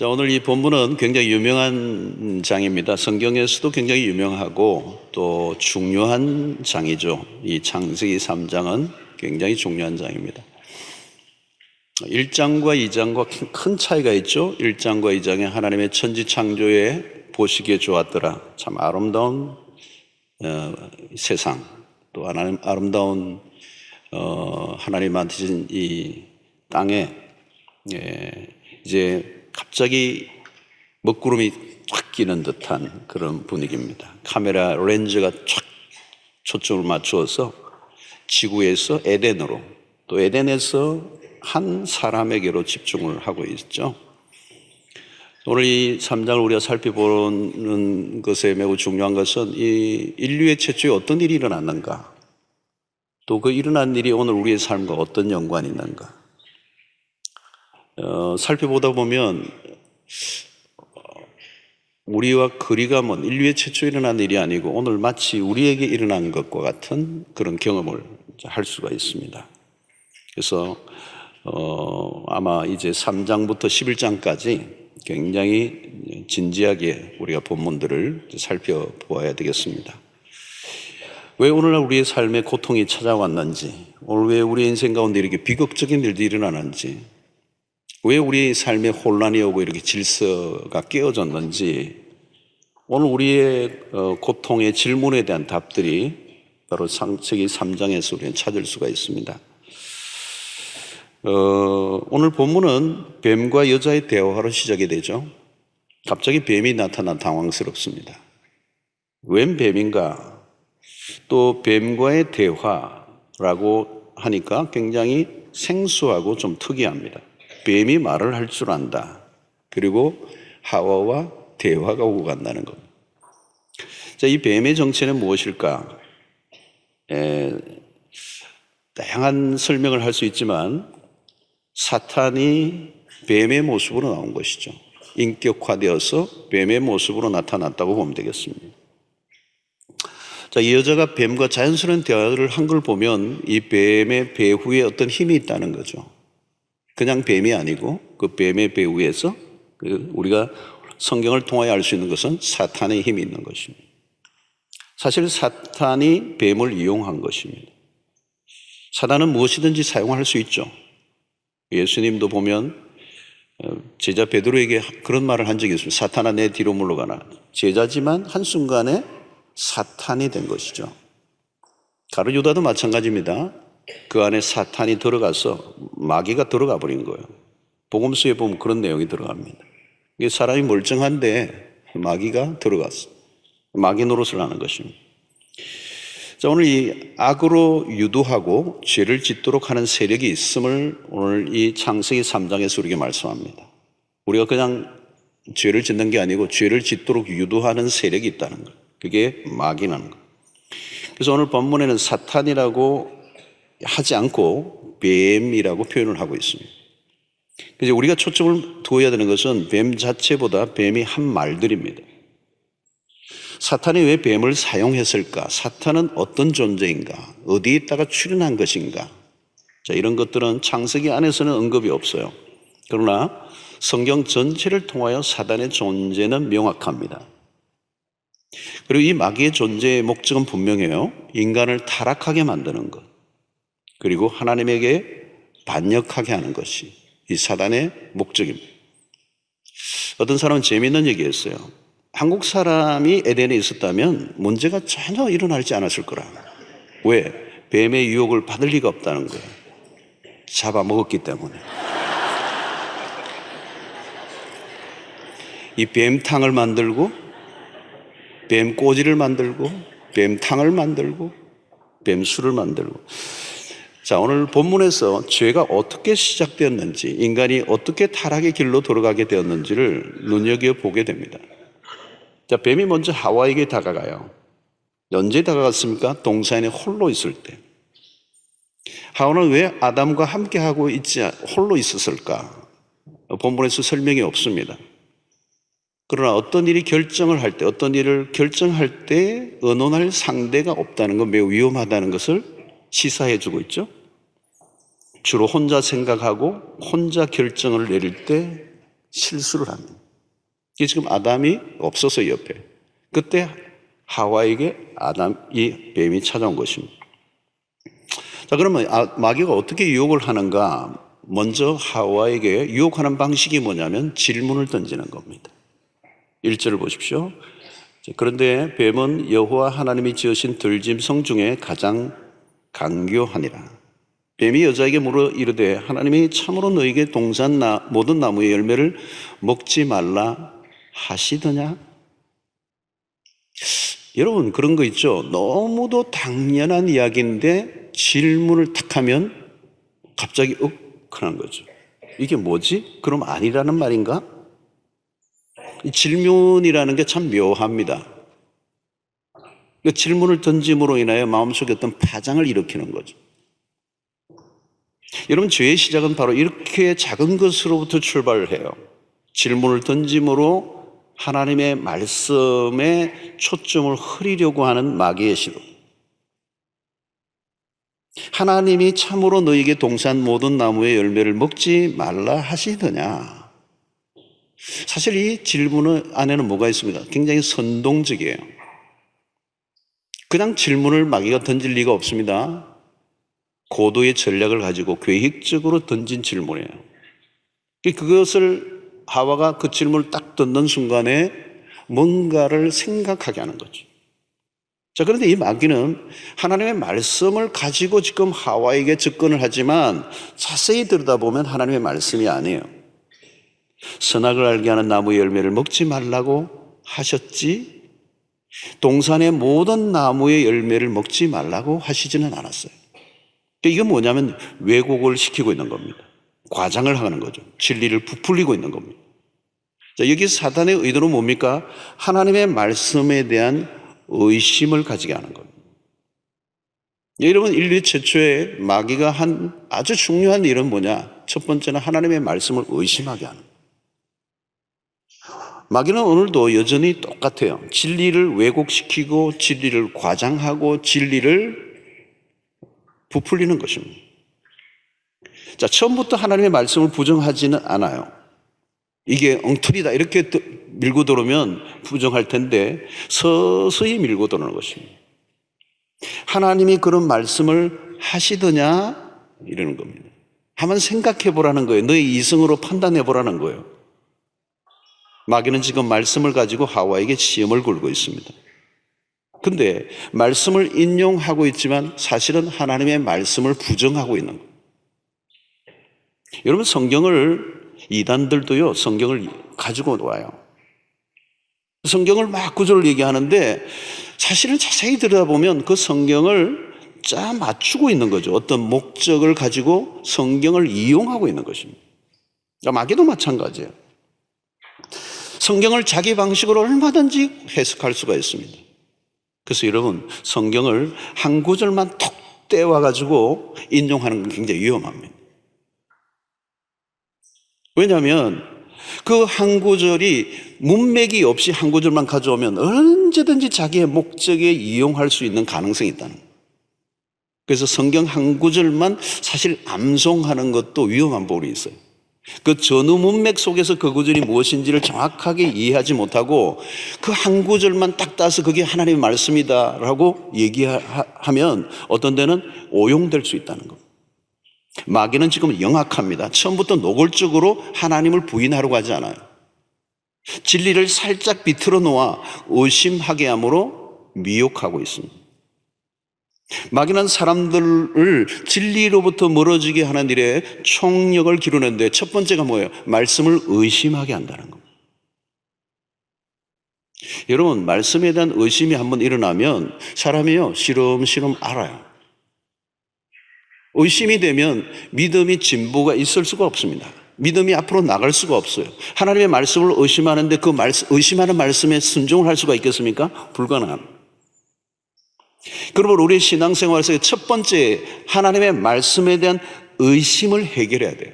자, 오늘 이 본문은 굉장히 유명한 장입니다. 성경에서도 굉장히 유명하고 또 중요한 장이죠. 이 창세기 3장은 굉장히 중요한 장입니다. 1장과 2장과 큰 차이가 있죠. 1장과 2장에 하나님의 천지 창조에 보시기에 좋았더라. 참 아름다운 세상, 또 하나님 아름다운 하나님 만드신 이 땅에 이제 갑자기 먹구름이 확 끼는 듯한 그런 분위기입니다. 카메라 렌즈가 촥 초점을 맞추어서 지구에서 에덴으로, 또 에덴에서 한 사람에게로 집중을 하고 있죠. 오늘 이 3장을 우리가 살펴보는 것에 매우 중요한 것은 이 인류의 최초에 어떤 일이 일어났는가, 또 그 일어난 일이 오늘 우리의 삶과 어떤 연관이 있는가. 살펴보다 보면 우리와 거리가 먼 인류의 최초에 일어난 일이 아니고 오늘 마치 우리에게 일어난 것과 같은 그런 경험을 할 수가 있습니다. 그래서 아마 이제 3장부터 11장까지 굉장히 진지하게 우리가 본문들을 살펴보아야 되겠습니다. 왜 오늘날 우리의 삶에 고통이 찾아왔는지, 오늘 왜 우리 인생 가운데 이렇게 비극적인 일들이 일어나는지, 왜 우리의 삶에 혼란이 오고 이렇게 질서가 깨어졌는지, 오늘 우리의 고통의 질문에 대한 답들이 바로 창세기 3장에서 우리는 찾을 수가 있습니다. 오늘 본문은 뱀과 여자의 대화로 시작이 되죠. 갑자기 뱀이 나타나 당황스럽습니다. 웬 뱀인가? 또 뱀과의 대화라고 하니까 굉장히 생소하고 좀 특이합니다. 뱀이 말을 할 줄 안다. 그리고 하와와 대화가 오고 간다는 것. 자, 이 뱀의 정체는 무엇일까? 다양한 설명을 할 수 있지만 사탄이 뱀의 모습으로 나온 것이죠. 인격화되어서 뱀의 모습으로 나타났다고 보면 되겠습니다. 자, 이 여자가 뱀과 자연스러운 대화를 한 걸 보면 이 뱀의 배후에 어떤 힘이 있다는 거죠. 그냥 뱀이 아니고 그 뱀의 배후에서 우리가 성경을 통하여 알 수 있는 것은 사탄의 힘이 있는 것입니다. 사실 사탄이 뱀을 이용한 것입니다. 사탄은 무엇이든지 사용할 수 있죠. 예수님도 보면 제자 베드로에게 그런 말을 한 적이 있습니다. 사탄아 내 뒤로 물러가라. 제자지만 한순간에 사탄이 된 것이죠. 가룟 유다도 마찬가지입니다. 그 안에 사탄이 들어가서 마귀가 들어가 버린 거예요. 복음서에 보면 그런 내용이 들어갑니다. 이게 사람이 멀쩡한데 마귀가 들어갔어. 마귀 노릇을 하는 것입니다. 자, 오늘 이 악으로 유도하고 죄를 짓도록 하는 세력이 있음을 오늘 이 창세기 3장에서 우리에게 말씀합니다. 우리가 그냥 죄를 짓는 게 아니고 죄를 짓도록 유도하는 세력이 있다는 것. 그게 마귀라는 것. 그래서 오늘 본문에는 사탄이라고 하지 않고 뱀이라고 표현을 하고 있습니다. 이제 우리가 초점을 두어야 되는 것은 뱀 자체보다 뱀이 한 말들입니다. 사탄이 왜 뱀을 사용했을까? 사탄은 어떤 존재인가? 어디에 있다가 출현한 것인가? 자, 이런 것들은 창세기 안에서는 언급이 없어요. 그러나 성경 전체를 통하여 사단의 존재는 명확합니다. 그리고 이 마귀의 존재의 목적은 분명해요. 인간을 타락하게 만드는 것, 그리고 하나님에게 반역하게 하는 것이 이 사단의 목적입니다. 어떤 사람은 재미있는 얘기했어요. 한국 사람이 에덴에 있었다면 문제가 전혀 일어나지 않았을 거라. 왜? 뱀의 유혹을 받을 리가 없다는 거예요. 잡아먹었기 때문에. 이 뱀탕을 만들고, 뱀 꼬지를 만들고, 뱀탕을 만들고, 뱀술을 만들고. 자, 오늘 본문에서 죄가 어떻게 시작되었는지, 인간이 어떻게 타락의 길로 돌아가게 되었는지를 눈여겨보게 됩니다. 자, 뱀이 먼저 하와에게 다가가요. 언제 다가갔습니까? 동산에 홀로 있을 때. 하와는 왜 아담과 함께하고 있지 홀로 있었을까? 본문에서 설명이 없습니다. 그러나 어떤 일이 결정을 할 때, 어떤 일을 결정할 때 의논할 상대가 없다는 건 매우 위험하다는 것을 시사해 주고 있죠. 주로 혼자 생각하고 혼자 결정을 내릴 때 실수를 합니다. 이게 지금 아담이 없어서 옆에. 그때 하와에게 이 뱀이 찾아온 것입니다. 자, 그러면 마귀가 어떻게 유혹을 하는가? 먼저 하와에게 유혹하는 방식이 뭐냐면 질문을 던지는 겁니다. 1절을 보십시오. 그런데 뱀은 여호와 하나님이 지으신 들짐승 중에 가장 강교하니라. 뱀이 여자에게 물어 이르되 하나님이 참으로 너에게 모든 나무의 열매를 먹지 말라 하시더냐? 여러분, 그런 거 있죠? 너무도 당연한 이야기인데 질문을 탁 하면 갑자기 하는 거죠. 이게 뭐지? 그럼 아니라는 말인가? 이 질문이라는 게 참 묘합니다. 그 질문을 던짐으로 인하여 마음속에 어떤 파장을 일으키는 거죠. 여러분, 죄의 시작은 바로 이렇게 작은 것으로부터 출발을 해요. 질문을 던짐으로 하나님의 말씀에 초점을 흐리려고 하는 마귀의 시도. 하나님이 참으로 너에게 동산 모든 나무의 열매를 먹지 말라 하시더냐? 사실 이 질문 안에는 뭐가 있습니다? 굉장히 선동적이에요. 그냥 질문을 마귀가 던질 리가 없습니다. 고도의 전략을 가지고 계획적으로 던진 질문이에요. 그것을 하와가 그 질문을 딱 던는 순간에 뭔가를 생각하게 하는 거죠. 자, 그런데 이 마귀는 하나님의 말씀을 가지고 지금 하와에게 접근을 하지만 자세히 들여다보면 하나님의 말씀이 아니에요. 선악을 알게 하는 나무의 열매를 먹지 말라고 하셨지 동산의 모든 나무의 열매를 먹지 말라고 하시지는 않았어요. 이게 뭐냐면 왜곡을 시키고 있는 겁니다. 과장을 하는 거죠. 진리를 부풀리고 있는 겁니다. 자, 여기 사단의 의도는 뭡니까? 하나님의 말씀에 대한 의심을 가지게 하는 겁니다. 여러분, 인류 최초의 마귀가 한 아주 중요한 일은 뭐냐? 첫 번째는 하나님의 말씀을 의심하게 하는 거예요. 마귀는 오늘도 여전히 똑같아요. 진리를 왜곡시키고 진리를 과장하고 진리를 부풀리는 것입니다. 자, 처음부터 하나님의 말씀을 부정하지는 않아요. 이게 엉터리다 이렇게 밀고 들어오면 부정할 텐데 서서히 밀고 들어오는 것입니다. 하나님이 그런 말씀을 하시더냐 이러는 겁니다. 한번 생각해 보라는 거예요. 너의 이성으로 판단해 보라는 거예요. 마귀는 지금 말씀을 가지고 하와에게 시험을 걸고 있습니다. 근데 말씀을 인용하고 있지만 사실은 하나님의 말씀을 부정하고 있는 거예요. 여러분, 이단들도요 성경을 가지고 와요. 성경을 막 구절을 얘기하는데 사실은 자세히 들여다보면 그 성경을 짜 맞추고 있는 거죠. 어떤 목적을 가지고 성경을 이용하고 있는 것입니다. 마귀도 마찬가지예요. 성경을 자기 방식으로 얼마든지 해석할 수가 있습니다. 그래서 여러분, 성경을 한 구절만 톡 떼와가지고 인용하는 건 굉장히 위험합니다. 왜냐하면 그 한 구절이 문맥이 없이 한 구절만 가져오면 언제든지 자기의 목적에 이용할 수 있는 가능성이 있다는 거예요. 그래서 성경 한 구절만 사실 암송하는 것도 위험한 부분이 있어요. 그 전후 문맥 속에서 그 구절이 무엇인지를 정확하게 이해하지 못하고 그 한 구절만 딱 따서 그게 하나님의 말씀이다라고 얘기하면 어떤 데는 오용될 수 있다는 겁니다. 마귀는 지금 영악합니다. 처음부터 노골적으로 하나님을 부인하려고 하지 않아요. 진리를 살짝 비틀어 놓아 의심하게 함으로 미혹하고 있습니다. 마귀는 사람들을 진리로부터 멀어지게 하는 일에 총력을 기르는데 첫 번째가 뭐예요? 말씀을 의심하게 한다는 겁니다. 여러분, 말씀에 대한 의심이 한번 일어나면 사람이요 시름시름 알아요. 의심이 되면 믿음이 진보가 있을 수가 없습니다. 믿음이 앞으로 나갈 수가 없어요. 하나님의 말씀을 의심하는데 그 의심하는 말씀에 순종을 할 수가 있겠습니까? 불가능합니다. 그러므로 우리 신앙생활에서 첫 번째 하나님의 말씀에 대한 의심을 해결해야 돼요.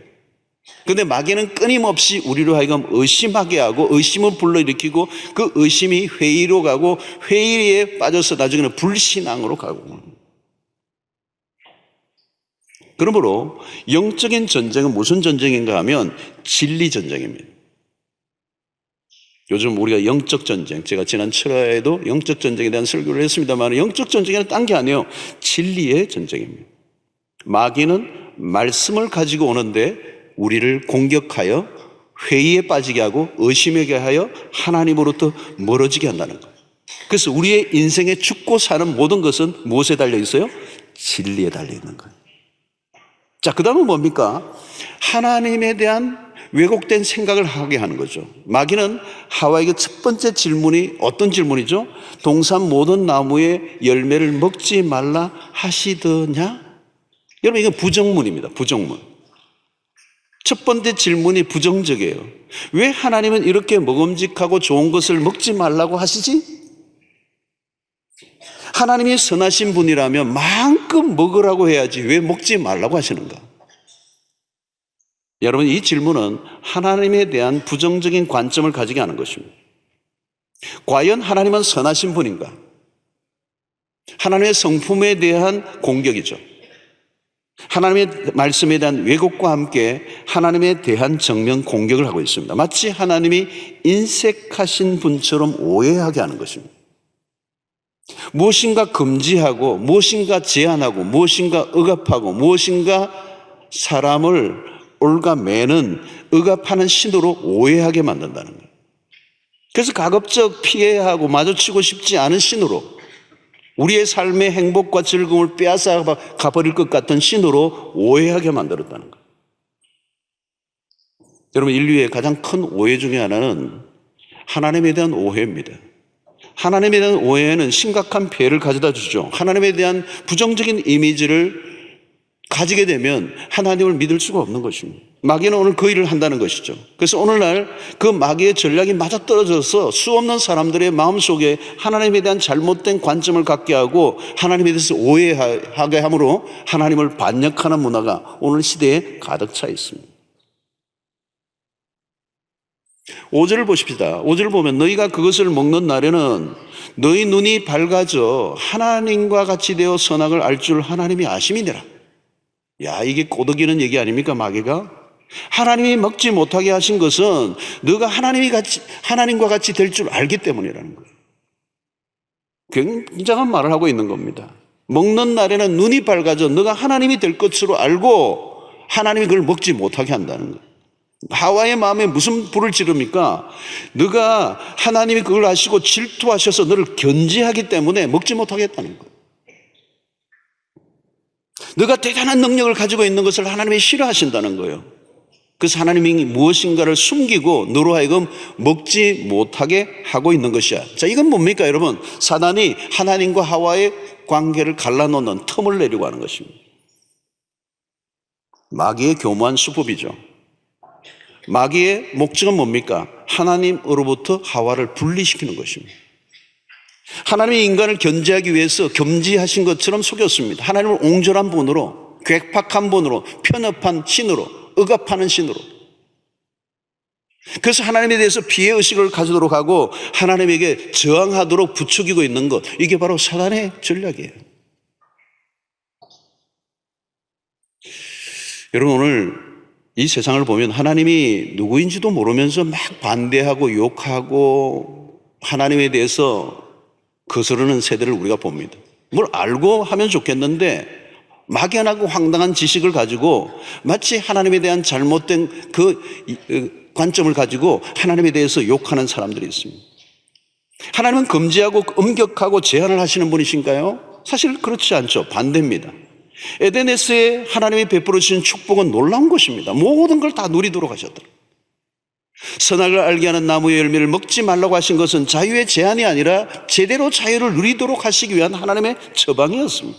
그런데 마귀는 끊임없이 우리로 하여금 의심하게 하고 의심을 불러일으키고 그 의심이 회의로 가고 회의에 빠져서 나중에는 불신앙으로 가고. 그러므로 영적인 전쟁은 무슨 전쟁인가 하면 진리 전쟁입니다. 요즘 우리가 영적 전쟁, 제가 지난 7화에도 영적 전쟁에 대한 설교를 했습니다만 영적 전쟁은 딴 게 아니에요. 진리의 전쟁입니다. 마귀는 말씀을 가지고 오는데 우리를 공격하여 회의에 빠지게 하고 의심하게 하여 하나님으로부터 멀어지게 한다는 거예요. 그래서 우리의 인생에 죽고 사는 모든 것은 무엇에 달려 있어요? 진리에 달려 있는 거예요. 자, 그 다음은 뭡니까? 하나님에 대한 왜곡된 생각을 하게 하는 거죠. 마귀는 하와에게 첫 번째 질문이 어떤 질문이죠? 동산 모든 나무의 열매를 먹지 말라 하시더냐? 여러분, 이건 부정문입니다. 부정문. 첫 번째 질문이 부정적이에요. 왜 하나님은 이렇게 먹음직하고 좋은 것을 먹지 말라고 하시지? 하나님이 선하신 분이라면 마음껏 먹으라고 해야지 왜 먹지 말라고 하시는가? 여러분, 이 질문은 하나님에 대한 부정적인 관점을 가지게 하는 것입니다. 과연 하나님은 선하신 분인가? 하나님의 성품에 대한 공격이죠. 하나님의 말씀에 대한 왜곡과 함께 하나님에 대한 정면 공격을 하고 있습니다. 마치 하나님이 인색하신 분처럼 오해하게 하는 것입니다. 무엇인가 금지하고 무엇인가 제한하고 무엇인가 억압하고 무엇인가 사람을 올가매는 억압하는 신으로 오해하게 만든다는 거예요. 그래서 가급적 피해야 하고 마주치고 싶지 않은 신으로, 우리의 삶의 행복과 즐거움을 빼앗아 가버릴 것 같은 신으로 오해하게 만들었다는 거예요. 여러분, 인류의 가장 큰 오해 중에 하나는 하나님에 대한 오해입니다. 하나님에 대한 오해는 심각한 피해를 가져다 주죠. 하나님에 대한 부정적인 이미지를 가지게 되면 하나님을 믿을 수가 없는 것입니다. 마귀는 오늘 그 일을 한다는 것이죠. 그래서 오늘날 그 마귀의 전략이 맞아떨어져서 수없는 사람들의 마음속에 하나님에 대한 잘못된 관점을 갖게 하고 하나님에 대해서 오해하게 함으로 하나님을 반역하는 문화가 오늘 시대에 가득 차 있습니다. 5절을 보십시다. 5절을 보면 너희가 그것을 먹는 날에는 너희 눈이 밝아져 하나님과 같이 되어 선악을 알 줄 하나님이 아심이니라. 야, 이게 꼬드기는 얘기 아닙니까? 마귀가 하나님이 먹지 못하게 하신 것은 너가 하나님과 같이 될 줄 알기 때문이라는 거예요. 굉장한 말을 하고 있는 겁니다. 먹는 날에는 눈이 밝아져 너가 하나님이 될 것으로 알고 하나님이 그걸 먹지 못하게 한다는 거예요. 하와의 마음에 무슨 불을 지릅니까? 너가 하나님이 그걸 아시고 질투하셔서 너를 견제하기 때문에 먹지 못하게 했다는 거예요. 너가 대단한 능력을 가지고 있는 것을 하나님이 싫어하신다는 거예요. 그래서 하나님이 무엇인가를 숨기고 너로 하여금 먹지 못하게 하고 있는 것이야. 자, 이건 뭡니까, 여러분? 사단이 하나님과 하와의 관계를 갈라놓는 틈을 내려고 하는 것입니다. 마귀의 교묘한 수법이죠. 마귀의 목적은 뭡니까? 하나님으로부터 하와를 분리시키는 것입니다. 하나님이 인간을 견제하기 위해서 겸지하신 것처럼 속였습니다. 하나님을 옹졸한 분으로, 괴팍한 분으로, 편협한 신으로, 억압하는 신으로. 그래서 하나님에 대해서 피해의식을 가지도록 하고 하나님에게 저항하도록 부추기고 있는 것, 이게 바로 사단의 전략이에요. 여러분, 오늘 이 세상을 보면 하나님이 누구인지도 모르면서 막 반대하고 욕하고 하나님에 대해서 거스르는 세대를 우리가 봅니다. 뭘 알고 하면 좋겠는데 막연하고 황당한 지식을 가지고 마치 하나님에 대한 잘못된 그 관점을 가지고 하나님에 대해서 욕하는 사람들이 있습니다. 하나님은 금지하고 엄격하고 제한을 하시는 분이신가요? 사실 그렇지 않죠. 반대입니다. 에덴에서의 하나님이 베풀어 주신 축복은 놀라운 것입니다. 모든 걸 다 누리도록 하셨더라고요. 선악을 알게 하는 나무의 열매를 먹지 말라고 하신 것은 자유의 제한이 아니라 제대로 자유를 누리도록 하시기 위한 하나님의 처방이었습니다.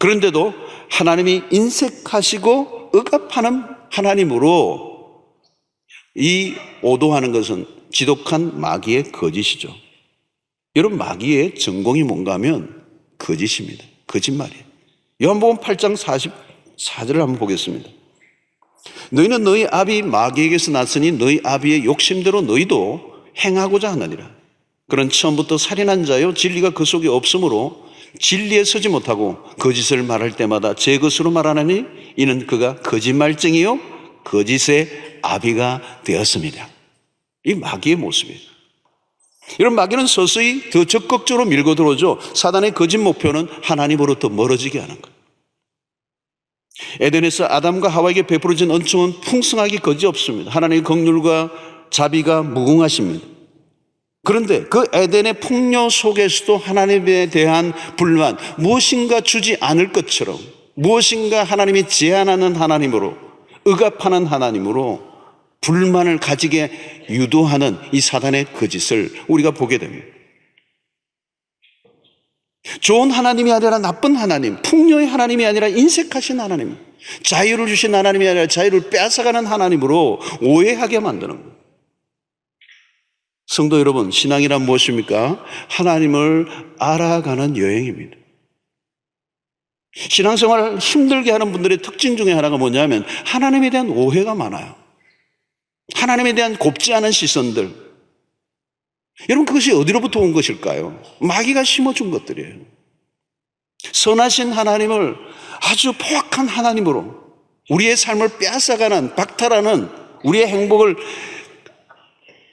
그런데도 하나님이 인색하시고 억압하는 하나님으로 이 오도하는 것은 지독한 마귀의 거짓이죠. 여러분, 마귀의 전공이 뭔가 하면 거짓입니다. 거짓말이에요. 요한복음 8장 44절을 한번 보겠습니다. 너희는 너희 아비 마귀에게서 났으니 너희 아비의 욕심대로 너희도 행하고자 하느니라. 그는 처음부터 살인한 자요 진리가 그 속에 없으므로 진리에 서지 못하고 거짓을 말할 때마다 제 것으로 말하나니 이는 그가 거짓말쟁이요 거짓의 아비가 되었습니다. 이 마귀의 모습이에요. 이런 마귀는 서서히 더 적극적으로 밀고 들어오죠. 사단의 거짓 목표는 하나님으로부터 멀어지게 하는 거예요. 에덴에서 아담과 하와에게 베풀어진 은총은 풍성하기 거지없습니다. 하나님의 긍휼과 자비가 무궁하십니다. 그런데 그 에덴의 풍요 속에서도 하나님에 대한 불만, 무엇인가 주지 않을 것처럼, 무엇인가 하나님이 제한하는 하나님으로, 억압하는 하나님으로 불만을 가지게 유도하는 이 사단의 거짓을 우리가 보게 됩니다. 좋은 하나님이 아니라 나쁜 하나님, 풍요의 하나님이 아니라 인색하신 하나님, 자유를 주신 하나님이 아니라 자유를 뺏어가는 하나님으로 오해하게 만드는 거예요. 성도 여러분, 신앙이란 무엇입니까? 하나님을 알아가는 여행입니다. 신앙생활을 힘들게 하는 분들의 특징 중에 하나가 뭐냐면 하나님에 대한 오해가 많아요. 하나님에 대한 곱지 않은 시선들. 여러분, 그것이 어디로부터 온 것일까요? 마귀가 심어준 것들이에요. 선하신 하나님을 아주 포악한 하나님으로, 우리의 삶을 빼앗아가는, 박탈하는, 우리의 행복을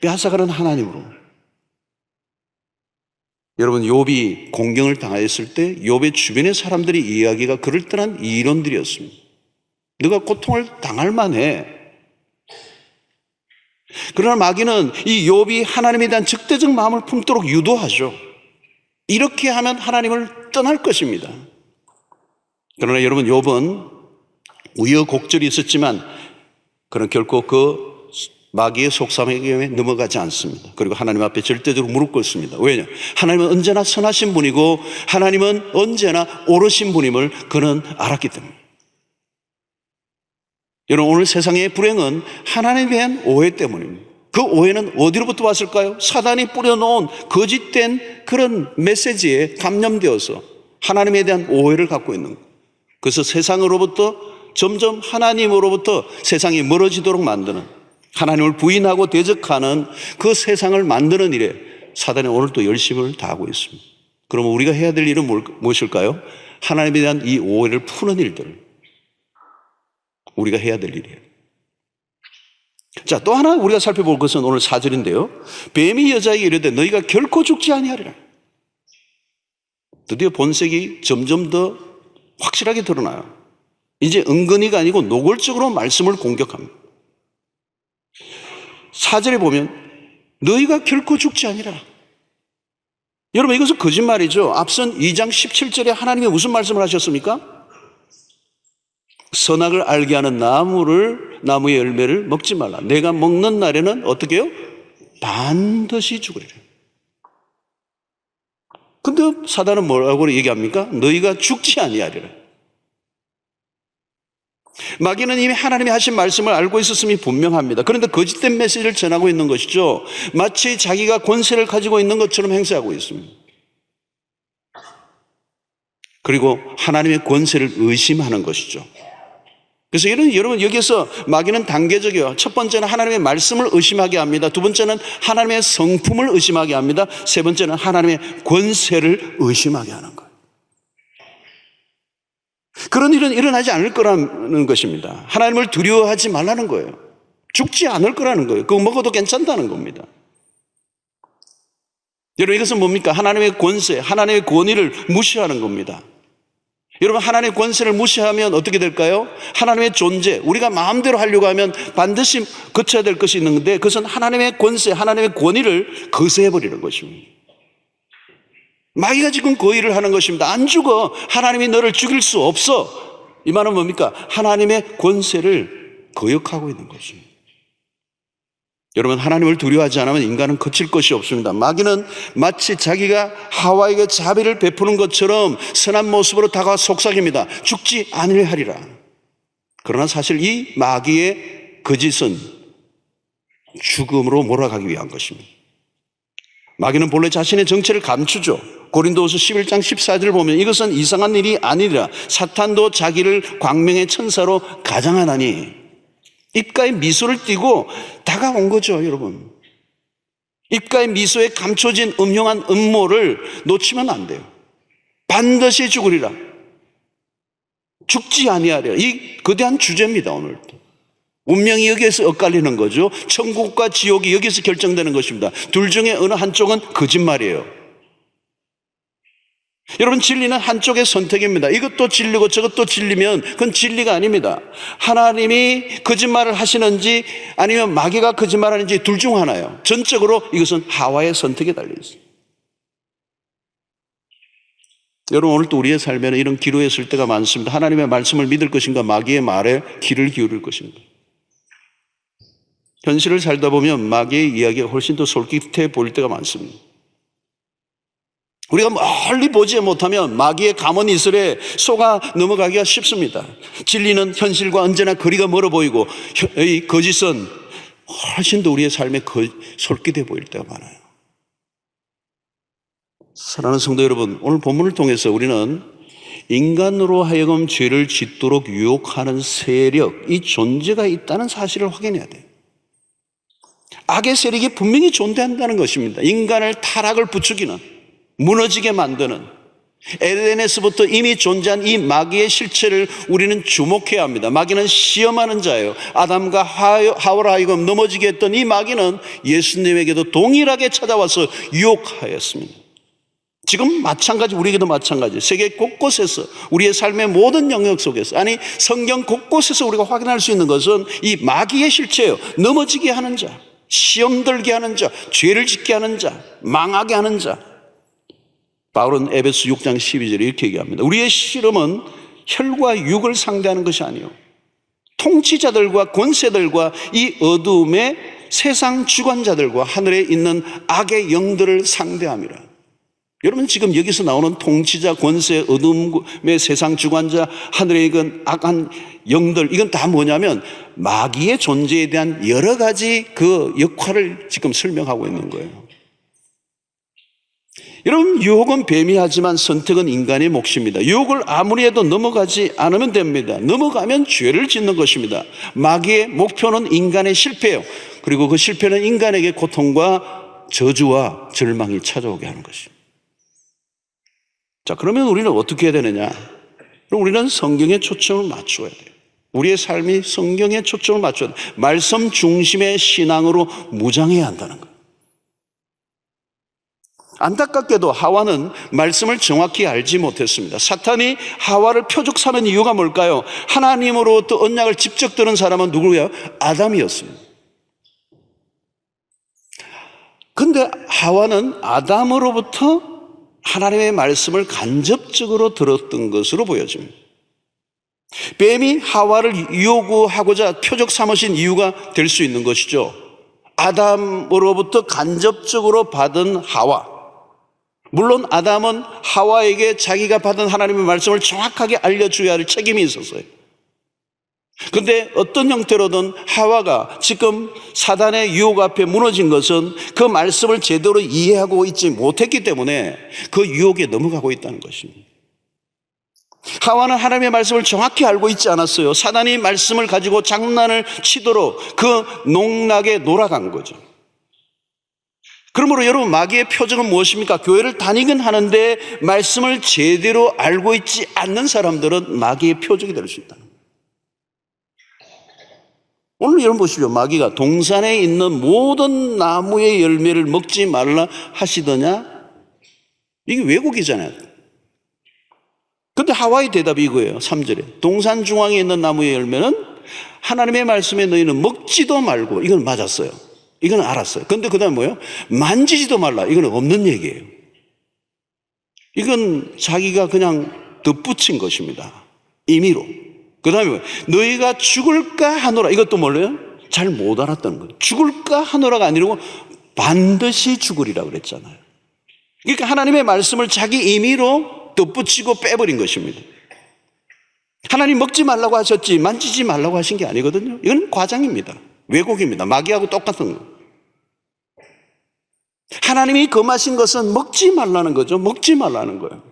빼앗아가는 하나님으로. 여러분, 욥이 공경을 당하였을 때 욥의 주변의 사람들이 이야기가 그럴듯한 이론들이었습니다. 너가 고통을 당할 만해. 그러나 마귀는 이 욥이 하나님에 대한 적대적 마음을 품도록 유도하죠. 이렇게 하면 하나님을 떠날 것입니다. 그러나 여러분, 욥은 우여곡절이 있었지만 그는 결코 그 마귀의 속삭임에 넘어가지 않습니다. 그리고 하나님 앞에 절대적으로 무릎 꿇습니다. 왜냐? 하나님은 언제나 선하신 분이고 하나님은 언제나 옳으신 분임을 그는 알았기 때문에. 여러분, 오늘 세상의 불행은 하나님에 대한 오해 때문입니다. 그 오해는 어디로부터 왔을까요? 사단이 뿌려놓은 거짓된 그런 메시지에 감염되어서 하나님에 대한 오해를 갖고 있는 거예요. 그래서 세상으로부터 점점 하나님으로부터 세상이 멀어지도록 만드는, 하나님을 부인하고 대적하는 그 세상을 만드는 일에 사단이 오늘도 열심을 다하고 있습니다. 그러면 우리가 해야 될 일은 무엇일까요? 하나님에 대한 이 오해를 푸는 일들을 우리가 해야 될 일이에요. 자, 또 하나 우리가 살펴볼 것은 오늘 4절인데요. 뱀이 여자에게 이르되 너희가 결코 죽지 아니하리라. 드디어 본색이 점점 더 확실하게 드러나요. 이제 은근히가 아니고 노골적으로 말씀을 공격합니다. 4절에 보면 너희가 결코 죽지 아니라. 여러분, 이것은 거짓말이죠. 앞선 2장 17절에 하나님이 무슨 말씀을 하셨습니까? 선악을 알게 하는 나무의 열매를 먹지 말라. 내가 먹는 날에는 어떻게 해요? 반드시 죽으리라. 근데 사단은 뭐라고 얘기합니까? 너희가 죽지 아니하리라. 마귀는 이미 하나님이 하신 말씀을 알고 있었음이 분명합니다. 그런데 거짓된 메시지를 전하고 있는 것이죠. 마치 자기가 권세를 가지고 있는 것처럼 행세하고 있습니다. 그리고 하나님의 권세를 의심하는 것이죠. 그래서 여러분, 여기서 마귀는 단계적이에요. 첫 번째는 하나님의 말씀을 의심하게 합니다. 두 번째는 하나님의 성품을 의심하게 합니다. 세 번째는 하나님의 권세를 의심하게 하는 거예요. 그런 일은 일어나지 않을 거라는 것입니다. 하나님을 두려워하지 말라는 거예요. 죽지 않을 거라는 거예요. 그거 먹어도 괜찮다는 겁니다. 여러분, 이것은 뭡니까? 하나님의 권세, 하나님의 권위를 무시하는 겁니다. 여러분, 하나님의 권세를 무시하면 어떻게 될까요? 하나님의 존재, 우리가 마음대로 하려고 하면 반드시 거쳐야 될 것이 있는데 그것은 하나님의 권세, 하나님의 권위를 거스해버리는 것입니다. 마귀가 지금 그 일을 하는 것입니다. 안 죽어. 하나님이 너를 죽일 수 없어. 이 말은 뭡니까? 하나님의 권세를 거역하고 있는 것입니다. 여러분, 하나님을 두려워하지 않으면 인간은 거칠 것이 없습니다. 마귀는 마치 자기가 하와에게 자비를 베푸는 것처럼 선한 모습으로 다가와 속삭입니다. 죽지 아니하리라. 그러나 사실 이 마귀의 거짓은 죽음으로 몰아가기 위한 것입니다. 마귀는 본래 자신의 정체를 감추죠. 고린도후서 11장 14절을 보면 이것은 이상한 일이 아니라 사탄도 자기를 광명의 천사로 가장하나니, 입가에 미소를 띠고 다가온 거죠, 여러분. 입가에 미소에 감춰진 음흉한 음모를 놓치면 안 돼요. 반드시 죽으리라. 죽지 아니하리라. 이 거대한 주제입니다, 오늘도. 운명이 여기에서 엇갈리는 거죠. 천국과 지옥이 여기서 결정되는 것입니다. 둘 중에 어느 한쪽은 거짓말이에요. 여러분, 진리는 한쪽의 선택입니다. 이것도 진리고 저것도 진리면 그건 진리가 아닙니다. 하나님이 거짓말을 하시는지 아니면 마귀가 거짓말하는지 둘 중 하나예요. 전적으로 이것은 하와의 선택에 달려 있어요. 여러분, 오늘도 우리의 삶에는 이런 기로에 설 때가 많습니다. 하나님의 말씀을 믿을 것인가, 마귀의 말에 귀를 기울일 것인가. 현실을 살다 보면 마귀의 이야기가 훨씬 더 솔깃해 보일 때가 많습니다. 우리가 멀리 보지 못하면 마귀의 가문이슬에 속아 넘어가기가 쉽습니다. 진리는 현실과 언제나 거리가 멀어 보이고 이 거짓은 훨씬 더 우리의 삶에 솔깃해 보일 때가 많아요. 사랑하는 성도 여러분, 오늘 본문을 통해서 우리는 인간으로 하여금 죄를 짓도록 유혹하는 세력, 이 존재가 있다는 사실을 확인해야 돼요. 악의 세력이 분명히 존재한다는 것입니다. 인간을 타락을 부추기는, 무너지게 만드는, 에덴에서부터 이미 존재한 이 마귀의 실체를 우리는 주목해야 합니다. 마귀는 시험하는 자예요. 아담과 하와로 하여금 넘어지게 했던 이 마귀는 예수님에게도 동일하게 찾아와서 유혹하였습니다. 지금 마찬가지, 우리에게도 마찬가지. 세계 곳곳에서 우리의 삶의 모든 영역 속에서, 아니 성경 곳곳에서 우리가 확인할 수 있는 것은 이 마귀의 실체예요. 넘어지게 하는 자, 시험 들게 하는 자, 죄를 짓게 하는 자, 망하게 하는 자. 바울은 에베소 6장 12절에 이렇게 얘기합니다. 우리의 실험은 혈과 육을 상대하는 것이 아니요, 통치자들과 권세들과 이 어두움의 세상 주관자들과 하늘에 있는 악의 영들을 상대함이라. 여러분, 지금 여기서 나오는 통치자, 권세, 어둠의 세상 주관자, 하늘에 있는 악한 영들, 이건 다 뭐냐면 마귀의 존재에 대한 여러 가지 그 역할을 지금 설명하고 있는 거예요. 여러분, 유혹은 뱀이하지만 선택은 인간의 몫입니다. 유혹을 아무리 해도 넘어가지 않으면 됩니다. 넘어가면 죄를 짓는 것입니다. 마귀의 목표는 인간의 실패예요. 그리고 그 실패는 인간에게 고통과 저주와 절망이 찾아오게 하는 것입니다. 자, 그러면 우리는 어떻게 해야 되느냐? 그럼 우리는 성경에 초점을 맞춰야 돼요. 우리의 삶이 성경에 초점을 맞춰야 돼요. 말씀 중심의 신앙으로 무장해야 한다는 거예요. 안타깝게도 하와는 말씀을 정확히 알지 못했습니다. 사탄이 하와를 표적 삼은 이유가 뭘까요? 하나님으로부터 언약을 직접 들은 사람은 누구예요? 아담이었습니다. 그런데 하와는 아담으로부터 하나님의 말씀을 간접적으로 들었던 것으로 보여집니다. 뱀이 하와를 요구하고자 표적 삼으신 이유가 될 수 있는 것이죠. 아담으로부터 간접적으로 받은 하와. 물론 아담은 하와에게 자기가 받은 하나님의 말씀을 정확하게 알려줘야 할 책임이 있었어요. 그런데 어떤 형태로든 하와가 지금 사단의 유혹 앞에 무너진 것은 그 말씀을 제대로 이해하고 있지 못했기 때문에 그 유혹에 넘어가고 있다는 것입니다. 하와는 하나님의 말씀을 정확히 알고 있지 않았어요. 사단이 말씀을 가지고 장난을 치도록 그 농락에 놀아간 거죠. 그러므로 여러분, 마귀의 표적은 무엇입니까? 교회를 다니긴 하는데 말씀을 제대로 알고 있지 않는 사람들은 마귀의 표적이 될 수 있다. 오늘 여러분 보시죠. 마귀가 동산에 있는 모든 나무의 열매를 먹지 말라 하시더냐? 이게 왜곡이잖아요. 근데 하와의 대답이 이거예요. 3절에 동산 중앙에 있는 나무의 열매는 하나님의 말씀에 너희는 먹지도 말고, 이건 맞았어요. 이건 알았어요. 근데 그 다음에 뭐예요? 만지지도 말라. 이건 없는 얘기예요. 이건 자기가 그냥 덧붙인 것입니다. 임의로. 그 다음에 뭐예요? 너희가 죽을까 하노라. 이것도 몰라요? 잘 못 알았다는 거예요. 죽을까 하노라가 아니고 반드시 죽으리라 그랬잖아요. 그러니까 하나님의 말씀을 자기 임의로 덧붙이고 빼버린 것입니다. 하나님 먹지 말라고 하셨지 만지지 말라고 하신 게 아니거든요. 이건 과장입니다. 왜곡입니다. 마귀하고 똑같은 거예요. 하나님이 금하신 것은 먹지 말라는 거죠. 먹지 말라는 거예요.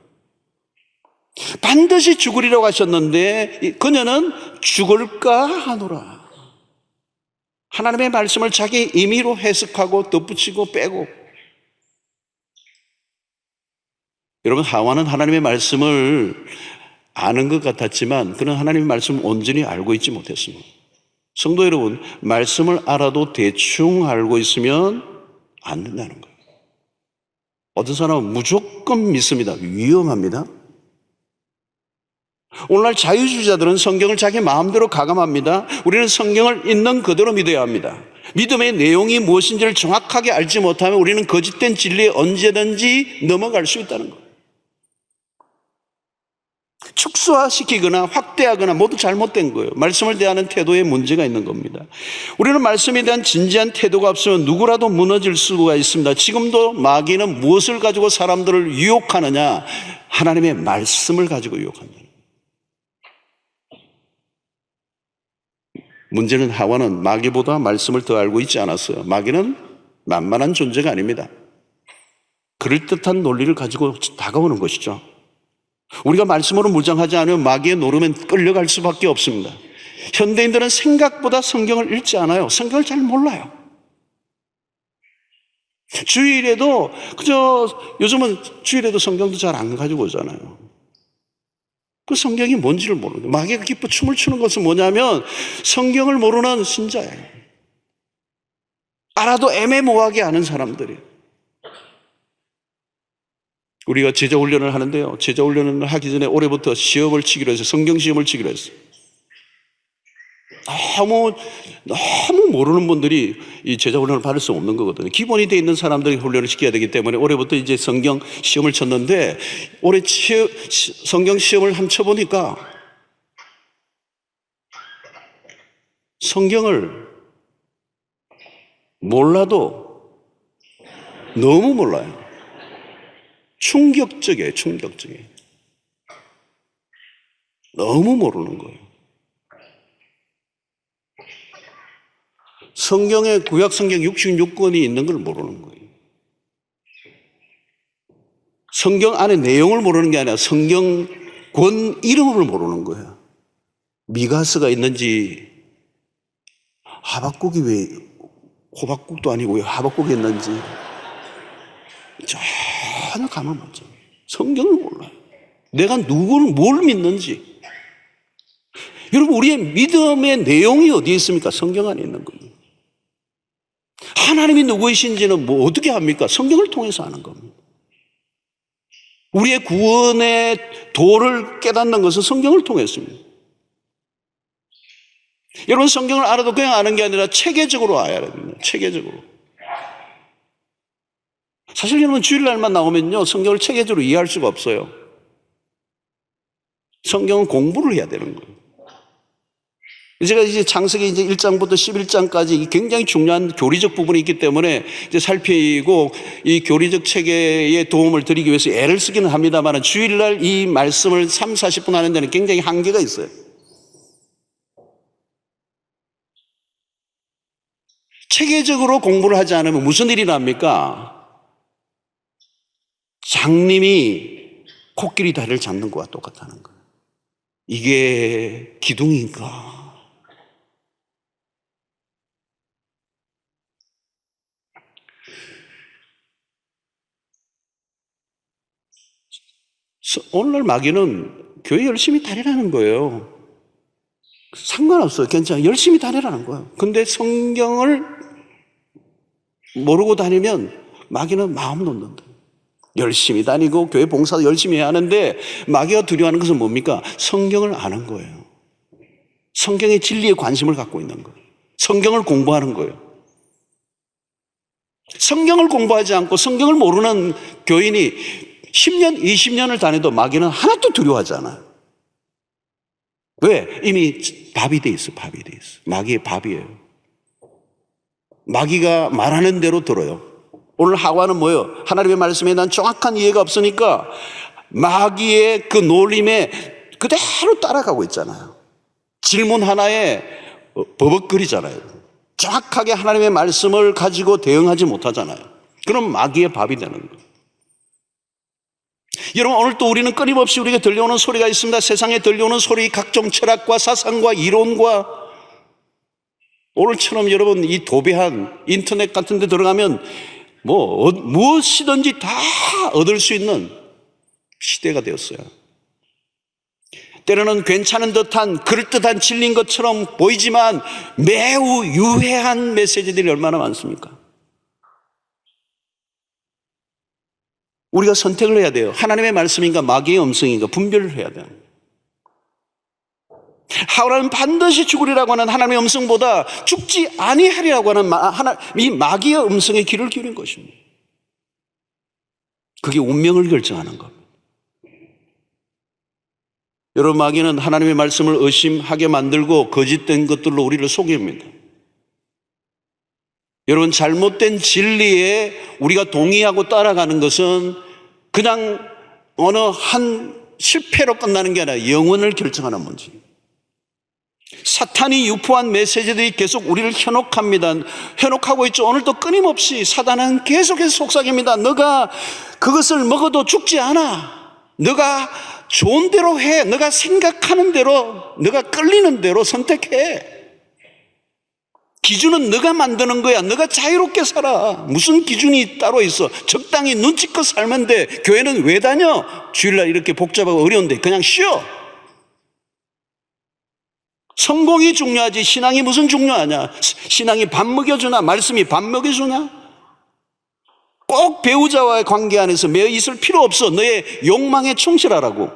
반드시 죽으리라고 하셨는데 그녀는 죽을까 하노라. 하나님의 말씀을 자기 임의로 해석하고 덧붙이고 빼고. 여러분, 하와는 하나님의 말씀을 아는 것 같았지만 그는 하나님의 말씀을 온전히 알고 있지 못했습니다. 성도 여러분, 말씀을 알아도 대충 알고 있으면 안 된다는 거예요. 어떤 사람은 무조건 믿습니다. 위험합니다. 오늘날 자유주의자들은 성경을 자기 마음대로 가감합니다. 우리는 성경을 있는 그대로 믿어야 합니다. 믿음의 내용이 무엇인지를 정확하게 알지 못하면 우리는 거짓된 진리에 언제든지 넘어갈 수 있다는 거예요. 축소화시키거나 확대하거나 모두 잘못된 거예요. 말씀을 대하는 태도에 문제가 있는 겁니다. 우리는 말씀에 대한 진지한 태도가 없으면 누구라도 무너질 수가 있습니다. 지금도 마귀는 무엇을 가지고 사람들을 유혹하느냐? 하나님의 말씀을 가지고 유혹한다. 문제는 하와는 마귀보다 말씀을 더 알고 있지 않았어요. 마귀는 만만한 존재가 아닙니다. 그럴듯한 논리를 가지고 다가오는 것이죠. 우리가 말씀으로 무장하지 않으면 마귀의 노름에 끌려갈 수밖에 없습니다. 현대인들은 생각보다 성경을 읽지 않아요. 성경을 잘 몰라요. 주일에도 요즘은 주일에도 성경도 잘 안 가지고 오잖아요. 그 성경이 뭔지를 모르는데 마귀가 기뻐 춤을 추는 것은 뭐냐면 성경을 모르는 신자예요. 알아도 애매모호하게 아는 사람들이에요. 우리가 제자훈련을 하는데요. 제자훈련을 하기 전에 올해부터 시험을 치기로 해서 성경 시험을 치기로 했어요. 너무 모르는 분들이 이 제자훈련을 받을 수 없는 거거든요. 기본이 돼 있는 사람들이 훈련을 시켜야 되기 때문에 올해부터 이제 성경 시험을 쳤는데 올해 성경 시험을 한번 쳐보니까 성경을 몰라도 너무 몰라요. 충격적이에요. 너무 모르는 거예요. 성경에 구약 성경 66권이 있는 걸 모르는 거예요. 성경 안에 내용을 모르는 게 아니라 성경권 이름을 모르는 거예요. 미가스가 있는지 하박국이 왜 호박국도 아니고 왜 하박국이 있는지 전혀 감을 못 잡아요. 성경을 몰라요. 내가 누구를 뭘 믿는지. 여러분, 우리의 믿음의 내용이 어디에 있습니까? 성경 안에 있는 겁니다. 하나님이 누구이신지는 뭐 어떻게 합니까? 성경을 통해서 아는 겁니다. 우리의 구원의 도를 깨닫는 것은 성경을 통했습니다. 여러분, 성경을 알아도 그냥 아는 게 아니라 체계적으로 알아야 됩니다. 체계적으로. 사실 여러분, 주일날만 나오면요, 성경을 체계적으로 이해할 수가 없어요. 성경은 공부를 해야 되는 거예요. 제가 이제 창세기 이제 1장부터 11장까지 굉장히 중요한 교리적 부분이 있기 때문에 이제 살피고 이 교리적 체계에 도움을 드리기 위해서 애를 쓰기는 합니다만 주일날 이 말씀을 3, 40분 하는 데는 굉장히 한계가 있어요. 체계적으로 공부를 하지 않으면 무슨 일이 납니까? 장님이 코끼리 다리를 잡는 것과 똑같다는 거예요. 이게 기둥인가? 오늘날 마귀는 교회 열심히 다니라는 거예요. 상관없어요. 괜찮아요. 열심히 다니라는 거예요. 근데 성경을 모르고 다니면 마귀는 마음 놓는다. 열심히 다니고 교회 봉사도 열심히 해야 하는데 마귀가 두려워하는 것은 뭡니까? 성경을 아는 거예요. 성경의 진리에 관심을 갖고 있는 거예요. 성경을 공부하는 거예요. 성경을 공부하지 않고 성경을 모르는 교인이 10년, 20년을 다녀도 마귀는 하나도 두려워하지 않아요. 왜? 이미 밥이 돼 있어, 밥이 돼 있어. 마귀의 밥이에요. 마귀가 말하는 대로 들어요. 오늘 하와는 뭐예요? 하나님의 말씀에 대한 정확한 이해가 없으니까 마귀의 그 놀림에 그대로 따라가고 있잖아요. 질문 하나에 버벅거리잖아요. 정확하게 하나님의 말씀을 가지고 대응하지 못하잖아요. 그럼 마귀의 밥이 되는 거예요. 여러분, 오늘 또 우리는 끊임없이 우리에게 들려오는 소리가 있습니다. 세상에 들려오는 소리, 각종 철학과 사상과 이론과 오늘처럼 여러분 이 도배한 인터넷 같은 데 들어가면 무엇이든지 다 얻을 수 있는 시대가 되었어요. 때로는 괜찮은 듯한 그럴듯한 진리인 것처럼 보이지만 매우 유해한 메시지들이 얼마나 많습니까? 우리가 선택을 해야 돼요. 하나님의 말씀인가 마귀의 음성인가 분별을 해야 돼요. 하울은 반드시 죽으리라고 하는 하나님의 음성보다 죽지 아니하리라고 하는 이 마귀의 음성에 귀를 기울인 것입니다. 그게 운명을 결정하는 겁니다. 여러분, 마귀는 하나님의 말씀을 의심하게 만들고 거짓된 것들로 우리를 속입니다. 여러분, 잘못된 진리에 우리가 동의하고 따라가는 것은 그냥 어느 한 실패로 끝나는 게 아니라 영혼을 결정하는 문제입니다. 사탄이 유포한 메시지들이 계속 우리를 현혹합니다. 현혹하고 있죠. 오늘도 끊임없이 사단은 계속해서 속삭입니다. 너가 그것을 먹어도 죽지 않아. 너가 좋은 대로 해. 너가 생각하는 대로, 너가 끌리는 대로 선택해. 기준은 너가 만드는 거야. 너가 자유롭게 살아. 무슨 기준이 따로 있어. 적당히 눈치껏 살면 돼. 교회는 왜 다녀? 주일날 이렇게 복잡하고 어려운데 그냥 쉬어. 성공이 중요하지 신앙이 무슨 중요하냐. 신앙이 밥 먹여주나 말씀이 밥 먹여주나. 꼭 배우자와의 관계 안에서 매여 있을 필요 없어. 너의 욕망에 충실하라고.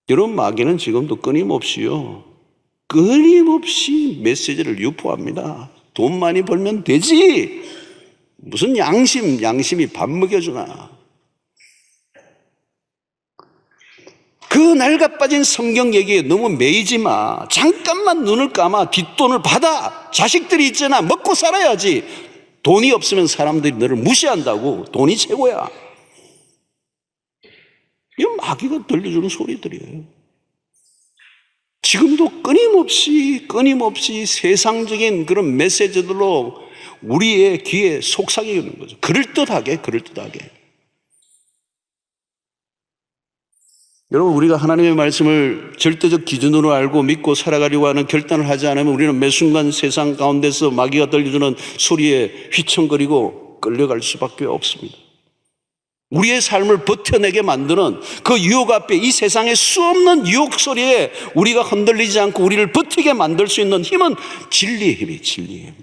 여러분, 마귀는 지금도 끊임없이요, 끊임없이 메시지를 유포합니다. 돈 많이 벌면 되지. 무슨 양심이 밥 먹여주나. 그 낡아빠진 성경 얘기에 너무 매이지 마. 잠깐만 눈을 감아. 뒷돈을 받아. 자식들이 있잖아. 먹고 살아야지. 돈이 없으면 사람들이 너를 무시한다고. 돈이 최고야. 이건 마귀가 들려주는 소리들이에요. 지금도 끊임없이 세상적인 그런 메시지들로 우리의 귀에 속삭이는 거죠. 그럴듯하게. 여러분, 우리가 하나님의 말씀을 절대적 기준으로 알고 믿고 살아가려고 하는 결단을 하지 않으면 우리는 매 순간 세상 가운데서 마귀가 들려주는 소리에 휘청거리고 끌려갈 수밖에 없습니다. 우리의 삶을 버텨내게 만드는 그 유혹 앞에, 이 세상의 수없는 유혹 소리에 우리가 흔들리지 않고 우리를 버티게 만들 수 있는 힘은 진리의 힘이에요. 진리의 힘.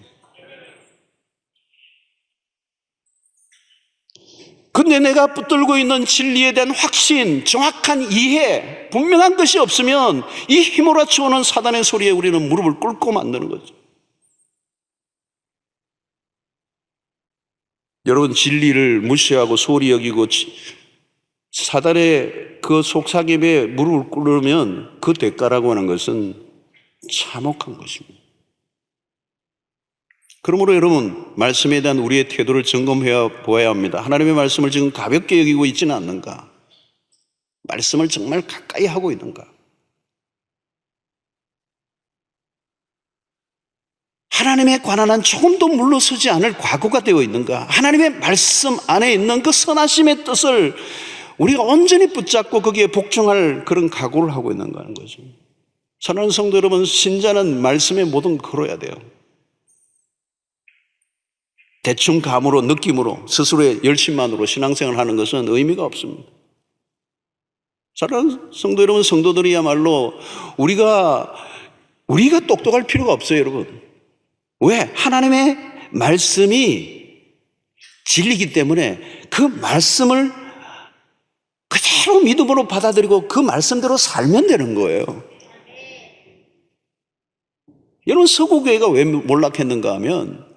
근데 내가 붙들고 있는 진리에 대한 확신, 정확한 이해, 분명한 것이 없으면 이 휘몰아쳐 오는 사단의 소리에 우리는 무릎을 꿇고 만드는 거죠. 여러분, 진리를 무시하고 소홀히 여기고 사단의 그 속삭임에 무릎을 꿇으면 그 대가라고 하는 것은 참혹한 것입니다. 그러므로 여러분, 말씀에 대한 우리의 태도를 점검해 보아야 합니다. 하나님의 말씀을 지금 가볍게 여기고 있지는 않는가? 말씀을 정말 가까이 하고 있는가? 하나님에 관한 한 조금도 물러서지 않을 과거가 되어 있는가? 하나님의 말씀 안에 있는 그 선하심의 뜻을 우리가 온전히 붙잡고 거기에 복종할 그런 각오를 하고 있는가 하는 거죠. 사랑하는 성도 여러분, 신자는 말씀에 모든 걸어야 돼요. 대충 감으로, 느낌으로, 스스로의 열심만으로 신앙생활을 하는 것은 의미가 없습니다. 사랑하는 성도 여러분, 성도들이야말로 우리가 똑똑할 필요가 없어요, 여러분. 왜? 하나님의 말씀이 진리이기 때문에 그 말씀을 그대로 믿음으로 받아들이고 그 말씀대로 살면 되는 거예요. 여러분, 서구교회가 왜 몰락했는가 하면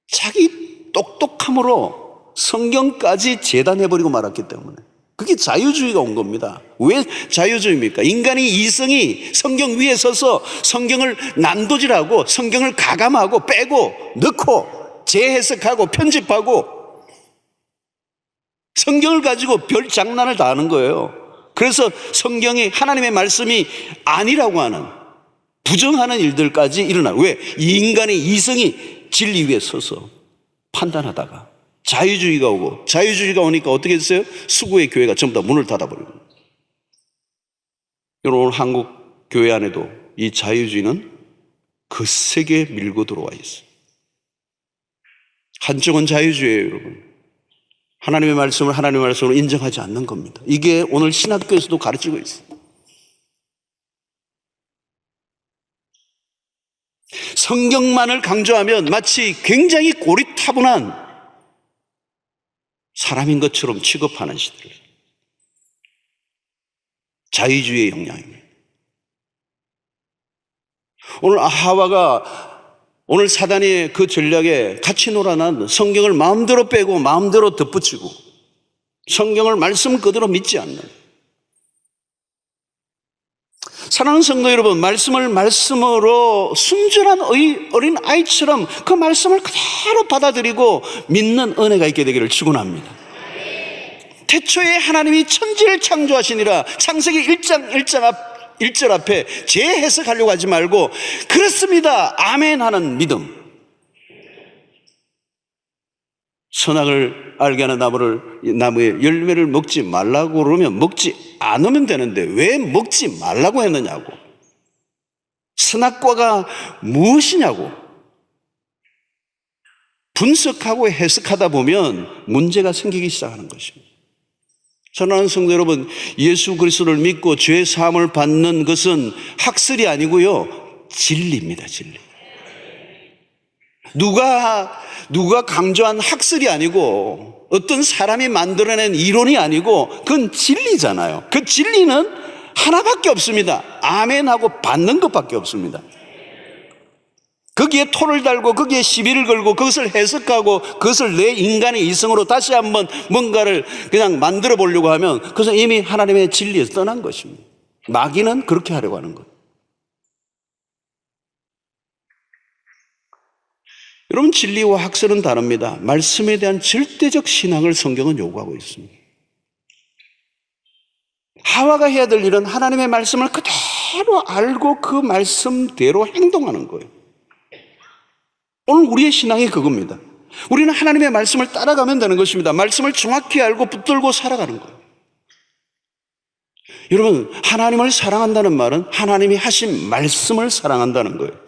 자기 똑똑함으로 성경까지 재단해버리고 말았기 때문에. 그게 자유주의가 온 겁니다. 왜 자유주의입니까? 인간의 이성이 성경 위에 서서 성경을 난도질하고 성경을 가감하고 빼고 넣고 재해석하고 편집하고 성경을 가지고 별 장난을 다 하는 거예요. 그래서 성경이 하나님의 말씀이 아니라고 하는, 부정하는 일들까지 일어나요. 왜? 이 인간의 이성이 진리 위에 서서 판단하다가 자유주의가 오고, 자유주의가 오니까 어떻게 됐어요? 수구의 교회가 전부 다 문을 닫아버리고. 여러분, 오늘 한국 교회 안에도 이 자유주의는 거세게 밀고 들어와 있어요. 한쪽은 자유주의예요, 여러분. 하나님의 말씀을 하나님의 말씀으로 인정하지 않는 겁니다. 이게 오늘 신학교에서도 가르치고 있어요. 성경만을 강조하면 마치 굉장히 고리타분한 사람인 것처럼 취급하는 시대. 자유주의의 영향입니다. 오늘 하와가 오늘 사단이 그 전략에 같이 놀아난 성경을 마음대로 빼고 마음대로 덧붙이고 성경을 말씀 그대로 믿지 않는, 사랑하는 성도 여러분, 말씀을 말씀으로 순전한 어린 아이처럼 그 말씀을 그대로 받아들이고 믿는 은혜가 있게 되기를 축원합니다. 태초에 하나님이 천지를 창조하시니라, 창세기 1장 1절 앞에 재해석하려고 하지 말고 그렇습니다, 아멘 하는 믿음. 선악을 알게 하는 나무의 열매를 먹지 말라고 그러면 먹지 않으면 되는데 왜 먹지 말라고 했느냐고, 선악과가 무엇이냐고 분석하고 해석하다 보면 문제가 생기기 시작하는 것입니다. 사랑하는 성도 여러분, 예수 그리스도를 믿고 죄 사함을 받는 것은 학설이 아니고요, 진리입니다. 진리. 누가 강조한 학설이 아니고 어떤 사람이 만들어낸 이론이 아니고 그건 진리잖아요. 그 진리는 하나밖에 없습니다. 아멘하고 받는 것밖에 없습니다. 거기에 토를 달고 거기에 시비를 걸고 그것을 해석하고 그것을 내 인간의 이성으로 다시 한번 뭔가를 그냥 만들어 보려고 하면 그것은 이미 하나님의 진리에서 떠난 것입니다. 마귀는 그렇게 하려고 하는 것. 여러분, 진리와 학설은 다릅니다. 말씀에 대한 절대적 신앙을 성경은 요구하고 있습니다. 하와가 해야 될 일은 하나님의 말씀을 그대로 알고 그 말씀대로 행동하는 거예요. 오늘 우리의 신앙이 그겁니다. 우리는 하나님의 말씀을 따라가면 되는 것입니다. 말씀을 정확히 알고 붙들고 살아가는 거예요. 여러분, 하나님을 사랑한다는 말은 하나님이 하신 말씀을 사랑한다는 거예요.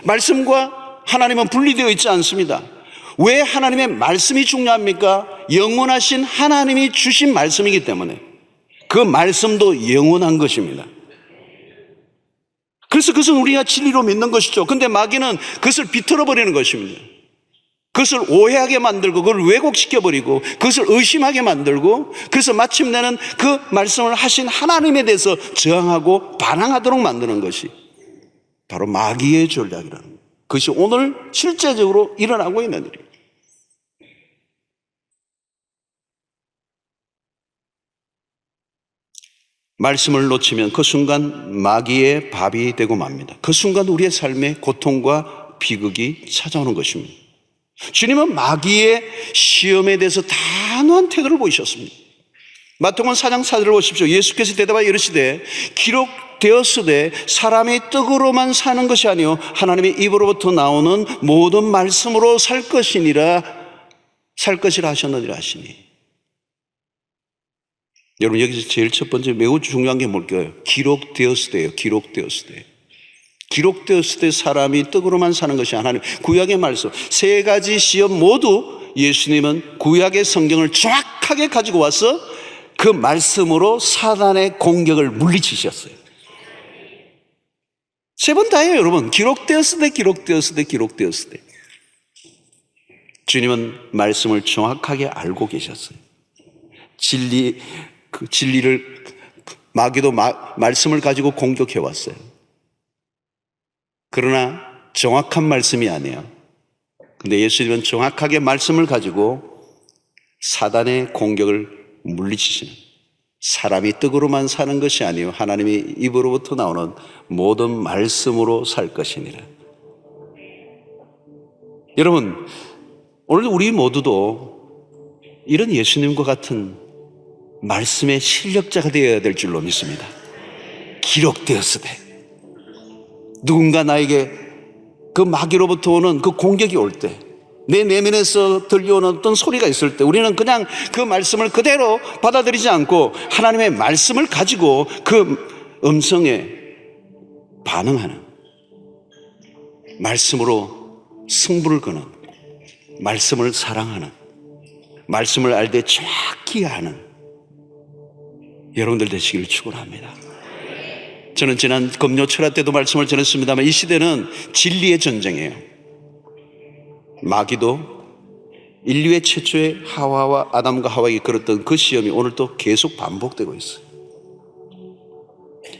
말씀과 하나님은 분리되어 있지 않습니다. 왜 하나님의 말씀이 중요합니까? 영원하신 하나님이 주신 말씀이기 때문에 그 말씀도 영원한 것입니다. 그래서 그것은 우리가 진리로 믿는 것이죠. 근데 마귀는 그것을 비틀어버리는 것입니다. 그것을 오해하게 만들고 그걸 왜곡시켜버리고 그것을 의심하게 만들고, 그래서 마침내는 그 말씀을 하신 하나님에 대해서 저항하고 반항하도록 만드는 것이 바로 마귀의 전략이라는 거예요. 그것이 오늘 실제적으로 일어나고 있는 일이에요. 말씀을 놓치면 그 순간 마귀의 밥이 되고 맙니다. 그 순간 우리의 삶에 고통과 비극이 찾아오는 것입니다. 주님은 마귀의 시험에 대해서 단호한 태도를 보이셨습니다. 마태복음 4장 4절을 보십시오. 예수께서 대답하여 이르시되 기록되었으되 사람의 떡으로만 사는 것이 아니요 하나님의 입으로부터 나오는 모든 말씀으로 살 것이라 하셨느니라 하시니. 여러분, 여기서 제일 첫 번째 매우 중요한 게 뭘까요? 기록되었으되요. 기록되었으되. 기록되었으되 사람이 떡으로만 사는 것이 하나님. 구약의 말씀 세 가지 시험 모두 예수님은 구약의 성경을 정확하게 가지고 와서 그 말씀으로 사단의 공격을 물리치셨어요. 세 번 다예요, 여러분. 기록되었으되 기록되었으되 기록되었으되. 주님은 말씀을 정확하게 알고 계셨어요. 진리를 마귀도 말씀을 가지고 공격해 왔어요. 그러나 정확한 말씀이 아니에요. 근데 예수님은 정확하게 말씀을 가지고 사단의 공격을 물리치시는, 사람이 떡으로만 사는 것이 아니요 하나님의 입으로부터 나오는 모든 말씀으로 살 것이니라. 여러분, 오늘 우리 모두도 이런 예수님과 같은 말씀의 실력자가 되어야 될 줄로 믿습니다. 기록되었으되. 누군가 나에게 그 마귀로부터 오는 그 공격이 올 때, 내 내면에서 들려오는 어떤 소리가 있을 때 우리는 그냥 그 말씀을 그대로 받아들이지 않고 하나님의 말씀을 가지고 그 음성에 반응하는, 말씀으로 승부를 거는 말씀을 사랑하는, 말씀을 알 때 정확히 아는 여러분들 되시기를 축원합니다. 저는 지난 금요 철학 때도 말씀을 전했습니다만 이 시대는 진리의 전쟁이에요. 마귀도 인류의 최초의 하와와 아담과 하와에게 걸었던 그 시험이 오늘 또 계속 반복되고 있어요.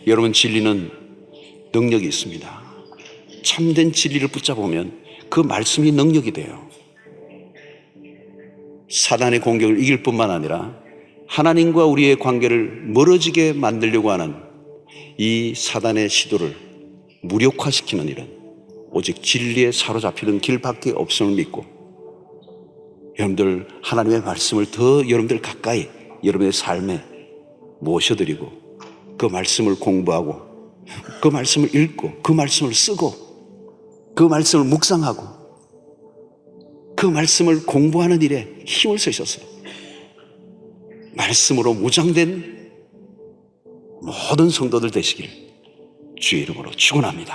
여러분, 진리는 능력이 있습니다. 참된 진리를 붙잡으면 그 말씀이 능력이 돼요. 사단의 공격을 이길 뿐만 아니라 하나님과 우리의 관계를 멀어지게 만들려고 하는 이 사단의 시도를 무력화시키는 일은 오직 진리에 사로잡히는 길밖에 없음을 믿고, 여러분들 하나님의 말씀을 더 여러분들 가까이 여러분의 삶에 모셔드리고 그 말씀을 공부하고 그 말씀을 읽고 그 말씀을 쓰고 그 말씀을 묵상하고 그 말씀을 공부하는 일에 힘을 쓰셔서 말씀으로 무장된 모든 성도들 되시길 주의 이름으로 축원합니다.